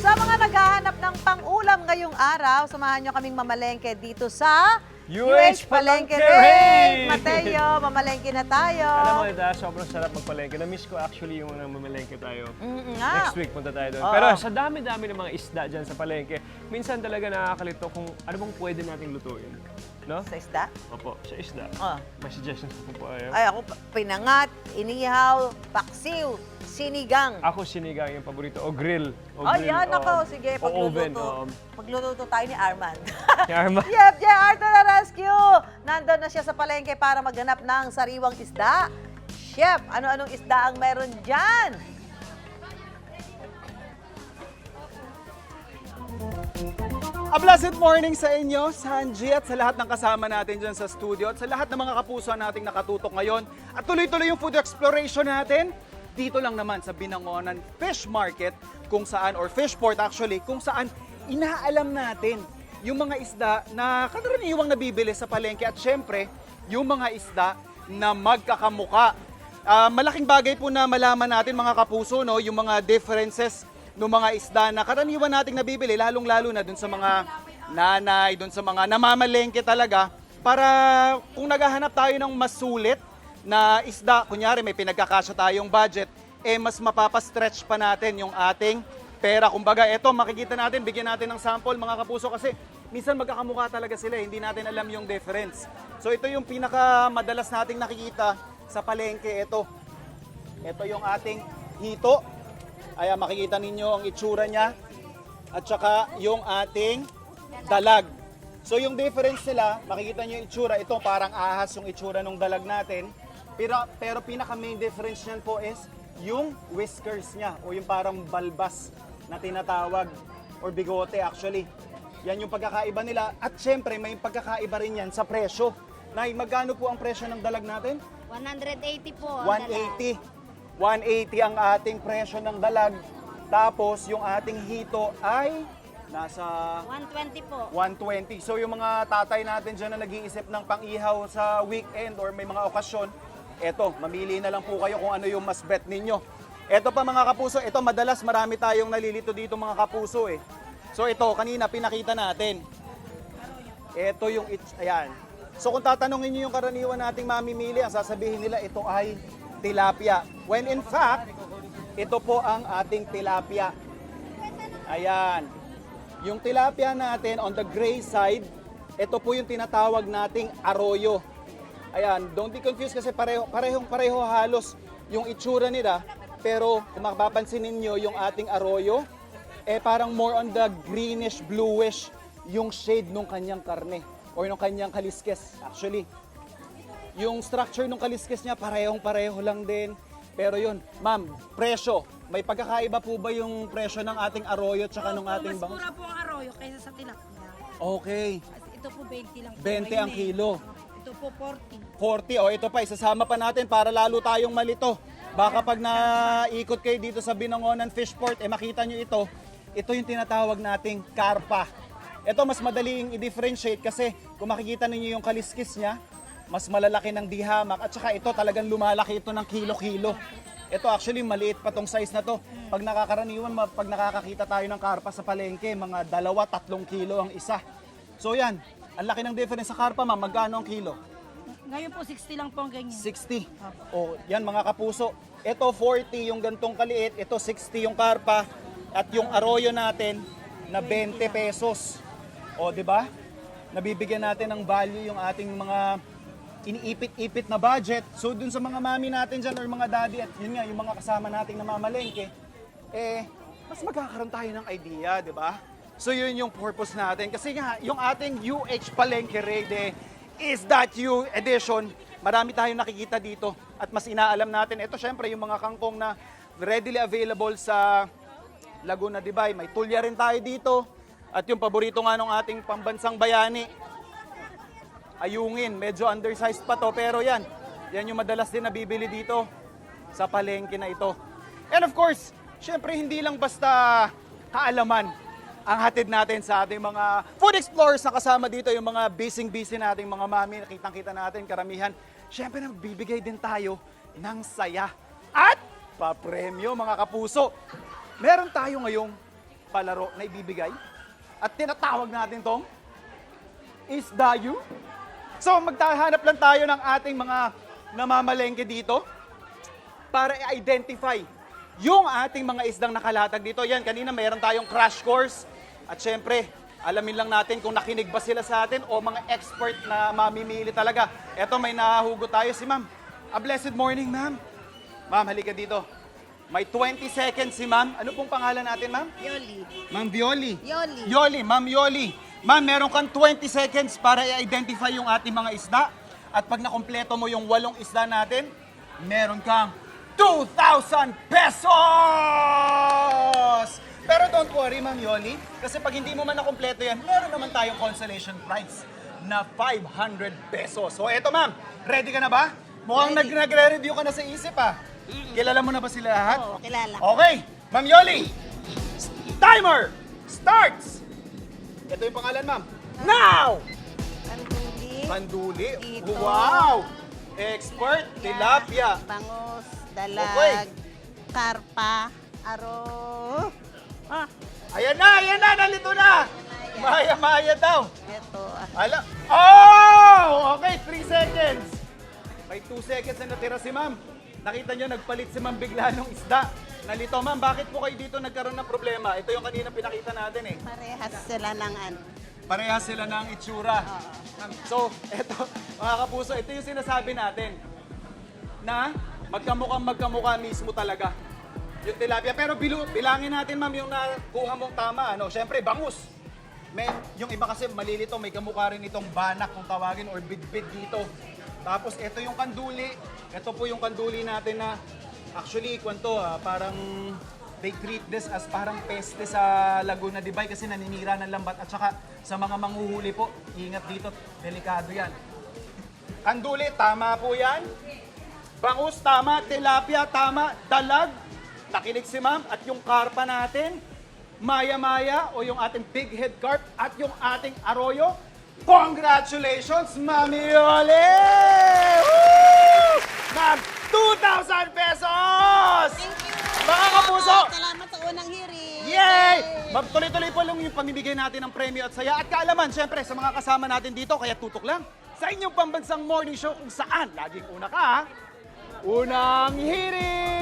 Sa mga naghahanap ng pang-ulam ngayong araw, samahan nyo kaming mamalengke dito sa UH Palengke Palengke Raid! Raid! Mateo, mamalengke na tayo. Alam mo, Ida, sobrang sarap magpalengke. Na-miss ko actually yung mamalengke tayo. Nga. Next week punta tayo doon. Oo. Pero sa dami-dami ng mga isda dyan sa palengke, minsan talaga nakakalito kung ano bang pwede nating lutuin. No? Sa isda? Opo, sa isda. Oh. May suggestions po kayo? Ay, ako, pinangat, inihaw, paksiw, sinigang. Ako sinigang yung paborito. O grill. O Ay, grill, yan oo. ako. Sige, O oven. oo. Pagluto tayo ni Armand. Ni Arma. Chef J. Arthur na Rescue! Nandun na siya sa palengke para maghanap ng sariwang isda. Chef, ano-anong isda ang meron dyan? A blessed morning sa inyo, Sanji, at sa lahat ng kasama natin dyan sa studio at sa lahat ng mga kapuso nating nakatutok ngayon. At tuloy-tuloy yung food exploration natin dito lang naman sa Binangonan Fish Market kung saan, or Fish Port actually, kung saan inaalam natin yung mga isda na karaniwang nabibili sa palengke at syempre, yung mga isda na magkakamuka. Malaking bagay po na malaman natin mga kapuso, no, yung mga differences ng mga isda na karaniwan nating nabibili, lalong-lalo na dun sa mga nanay, dun sa mga namamalengke talaga, para kung naghahanap tayo ng mas sulit na isda, kunyari may pinagkakasya tayong budget, mas mapapastretch pa natin yung ating pera. Kumbaga, eto, makikita natin, bigyan natin ng sample mga kapuso kasi minsan magkakamukha talaga sila, hindi natin alam yung difference. So ito yung pinakamadalas nating nakikita sa palengke, ito. Ito yung ating hito. Ayan, makikita ninyo ang itsura niya. At saka yung ating dalag. So yung difference nila, makikita niyo yung itsura. Ito parang ahas yung itsura ng dalag natin. Pero pinaka main difference niyan po is yung whiskers niya o yung parang balbas na tinatawag or bigote actually. Yan yung pagkakaiba nila. At syempre may pagkakaiba rin yan sa presyo. Nay, magkano po ang presyo ng dalag natin? 180 po. 180. 180 ang ating presyo ng dalag. Tapos yung ating hito ay nasa 120 po. 120. So yung mga tatay natin dyan na nag-iisip ng pang-ihaw sa weekend or may mga okasyon, eto, mamili na lang po kayo kung ano yung mas bet ninyo. Eto pa mga kapuso, ito madalas marami tayong nalilito dito mga kapuso eh. So ito, kanina pinakita natin. Ito yung, ayan. So kung tatanungin nyo yung karaniwan nating mamimili, ang sasabihin nila ito ay tilapia. When in fact, ito po ang ating tilapia. Ayan. Yung tilapia natin on the gray side, ito po yung tinatawag nating arroyo. Ayan, don't be confused kasi pareho halos yung itsura nila. Pero kung mapapansin ninyo yung ating arroyo, parang more on the greenish, bluish yung shade ng kanyang karne or ng kanyang kaliskes actually. Yung structure ng kaliskes niya parehong-pareho lang din. Pero yun, ma'am, presyo. May pagkakaiba po ba yung presyo ng ating arroyo at saka ng ating Mas bangus? mura po ang arroyo kaysa sa tilapia. Okay. Ito po 20 lang po. 20 ang kilo. Ito po 40. 40. O ito pa, isasama pa natin para lalo tayong malito. Baka pag naikot kayo dito sa Binangonan Fish Port, makita nyo ito. Ito yung tinatawag nating karpa. Ito mas madaling i-differentiate kasi kung makikita ninyo yung kaliskis niya, mas malalaki ng dihamak at saka ito talagang lumalaki ito ng kilo-kilo. Ito actually maliit pa tong size na to. Pag nakakaraniwan, pag nakakakita tayo ng karpa sa palengke, mga 2-3 kilo ang isa. So yan, ang laki ng difference sa karpa ma'am, magkano ang kilo? Ngayon po 60 lang po ang ganyan. 60. O yan mga kapuso. Ito 40 yung gantong kaliit, ito 60 yung karpa at yung arroyo natin na 20 pesos. O di ba? Nabibigyan natin ng value yung ating mga iniipit-ipit na budget. So dun sa mga mami natin dyan or mga daddy at yun nga, yung mga kasama nating namamalengke, mas magkakaroon tayo ng idea, di ba? So yun yung purpose natin. Kasi nga, yung ating UH Palengke Raid is that you edition. Marami tayong nakikita dito at mas inaalam natin. Ito syempre yung mga kangkong na readily available sa Laguna de Bay. May tulya rin tayo dito. At yung paborito nga ng ating pambansang bayani, ayungin, medyo undersized pa to pero yan yung madalas din nabibili dito sa palengke na ito. And of course, syempre hindi lang basta kaalaman ang hatid natin sa ating mga food explorers na kasama dito, yung mga busy nating mga mami, nakitang-kita natin, karamihan. Syempre nagbibigay din tayo ng saya at papremyo mga kapuso. Meron tayo ngayong palaro na ibibigay. At tinatawag natin tong Isdayu. So magtahanap lang tayo ng ating mga namamalengke dito para i-identify yung ating mga isdang nakalatag dito. Yan, kanina mayroon tayong crash course. At syempre, alamin lang natin kung nakinig ba sila sa atin o mga expert na mamimili talaga. Eto, may nahugot tayo si ma'am. A blessed morning, ma'am. Ma'am, halika dito. May 20 seconds si ma'am. Ano pong pangalan natin, ma'am? Yoli. Ma'am Violi. Yoli. Yoli, Ma'am Yoli. Ma'am, meron kang 20 seconds para i-identify yung ating mga isda. At pag nakompleto mo yung 8 isda natin, meron kang 2,000 pesos! Pero don't worry, Ma'am Yoli, kasi pag hindi mo man nakompleto yan, meron naman tayong consolation prize na 500 pesos. So eto, Ma'am, ready ka na ba? Mukhang nagre-review ka na sa isip, ah. Kilala mo na ba sila lahat? Oo, kilala. Okay, Ma'am Yoli, timer starts! Ito yung pangalan, ma'am. Now! Panduli, Panduli. Dito. Wow! Expert, tilapia. bangus, Okay. dalag, karpa, aro. Ah, Ayan na, nalito na! Maya-maya daw. eto. Ala. Oh! Okay, 3 seconds. May 2 seconds na natira si ma'am. Nakita nyo, nagpalit si ma'am bigla ng isda. Nalito, ma'am, bakit po kayo dito nagkaroon ng problema? Ito yung kanina pinakita natin eh. Parehas sila ng ano. Parehas sila ng itsura. So, eto, mga kapuso, ito yung sinasabi natin na magkamukha mismo talaga yung tilapia. Pero bilangin natin, ma'am, yung nakuha mong tama. Ano? Siyempre, bangus. Yung iba kasi malilito, may kamukha rin itong banak kung tawagin or bidbid dito. Tapos, ito yung kanduli. Ito po yung kanduli natin na actually, parang they treat this as parang peste sa Laguna de Bay kasi naninira ng lambat at saka sa mga manghuhuli po, ingat dito, delikado yan. Kanduli, tama po yan. Bangus, tama. Tilapia, tama. Dalag, nakinig si ma'am. At yung karpa natin, maya-maya o yung ating big head carp at yung ating arroyo. Congratulations, Mami Yoli! Woo! Ma'am, 2,000 pesos! Thank you! Mga kapuso! Salamat sa unang hearing! Yay! Magtuloy-tuloy po lang yung pamimigay natin ng premyo at saya at kaalaman, syempre, sa mga kasama natin dito, kaya tutok lang sa inyong pambansang morning show kung saan laging una ka, ha? Unang hiring!